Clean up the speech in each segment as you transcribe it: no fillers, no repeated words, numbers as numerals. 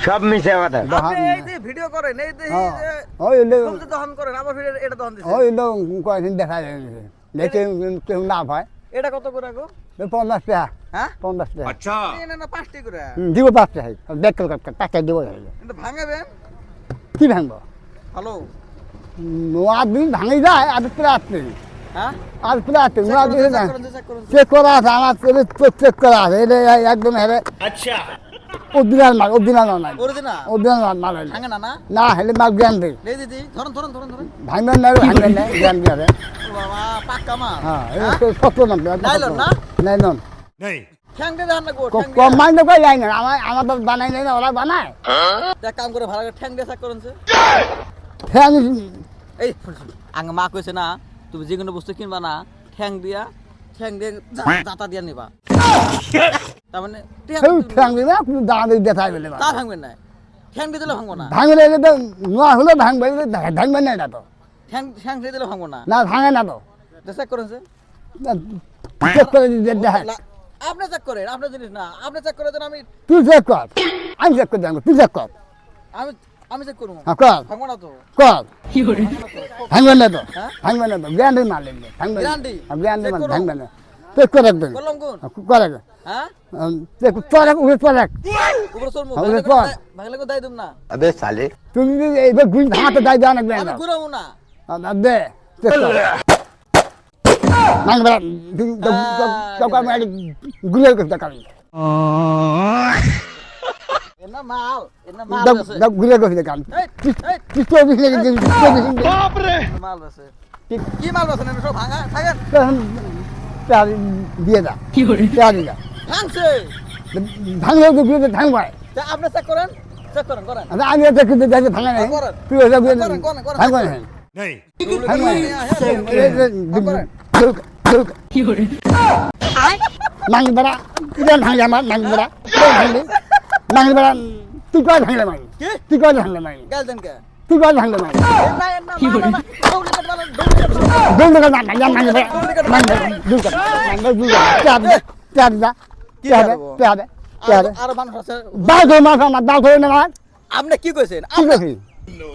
সব মিশে কথা ভিডিও করেন দেখা যায় দেখে না ভাই এটা কত করে গো 50 টাকা হ্যাঁ 50 টাকা আচ্ছা না 5 টাকা করে দিব 5 টাকা দেখ টাকা দিব এটা ভাঙাবেন কি ভাঙবো হ্যালো আদমি ভাঙে যায় আর প্রাতে হ্যাঁ আর প্রাতে চেক করুন চেক করা আছে আমার চেক করা আছে এটা একদম হেরে আচ্ছা অরিজিনাল মাল নাই অরিজিনাল মাল ভাঙে না না না হেলে মাল জ্ঞান দেই লে দিদি ধরুন ভাঙবেন না জ্ঞান দিয়ে বাবা পাক্কা মাল হ্যাঁ এটা সত্য নাম নাইলন না নাইলন নেই ঠ্যাং দিয়ে দেন না গো কম মাইন্ড কই যায় না আমার তো বানাই নাই না ওরা বানায় এক কাম করে ভালো করে ঠ্যাং দিয়ে চেক করুন ফ্যান এই আঙ্গ মা কইছে না তুমি যে কোনো বস্তু কিনবা না ঠ্যাং দিয়ে দাঁতা দিয়া নিবা তার মানে ফ্যান দিবা কিন্তু দাঁড়া দিয়ে দেখাই বলে তা ভাঙবেন না ঠ্যাং দিয়ে দিলে ভাঙবো না ভাঙলে তো নোয়া হলে ভাঙবে না এটা তো ঠ্যাং দিয়ে দিলে ভাঙবো না না ভাঙে না তো চেক করুন চেক করে দেখায় আপনি চেক করেন আপনার জিনিস না আপনি চেক করে দেন আমি তুই চেক কর আমি চেক করে দেবো তুই চেক কর আমি চেক করবো হ্যাঁ কর ভাঙবো না তো কর ভাঙবে না তো হ্যাঁ? ভাঙবে না তো জ্ঞান মাল ভাঙবে Guarantee? জ্ঞান Check মাল করো। ভাঙবে না চেক করে একদম করলাম কোন করে হ্যাঁ চেক করে উপরে করে উপরে চলমু ভাঙলে কর। ভাঙলে কো দাই দিম না আবে সালে তুমি যদি এইবার গুণ হাতে দাই দেওয়া লাগবে আমি না ঘুরাবো না দে চেক কর ভাঙবে চৌকা মারি গুলের করতে কারণ এনা মাল আছে গুলের করতে কারণ এই এই কিছু অফিস লেগে বাপরে মাল আছে কি মাল আছে না সব ভাঙা থাকেন দিয়ে দা কি করে দিয়ে ভাঙছে ভাঙলে তো গুলে ভাঙবাই তা আপনি চেক করেন করেন আমি দেখতে যাই ভাঙা নাই তুই ওসব ভাঙবা না নেই কি করে মাংস বেড়া ইদান ভাঙলে আমার মাংস বেড়া ভাঙলি মাংস বেড়া তুই কয় ভাঙলে মাই কি তুই কয় ভাঙলে মাই গেল দেন কে তুই কয় ভাঙলে মাই কি করে দুল টাকা না না মাংস বেড়া মাংস দুল টাকা মাংস দুল টাকা চার দা চার আর মানুষ আছে দাও ধরে মাছ আমার দাও ধরে না মাছ আপনি কি কইছেন ঠিক আছে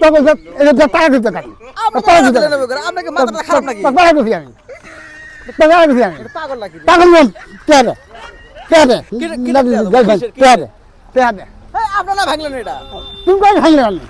তখন এটা টাকা দিতে কাটি টাকা দিতে আপনাকে মাথাটা খারাপ নাকি টাকা দিতে আমি টাকা দিতে আমি পাগল নাকি টাকা নিন কেরে কেরে কেরে কেরে আপনারা ভাঙলেন এটা তুমি কই ভাঙলে আমি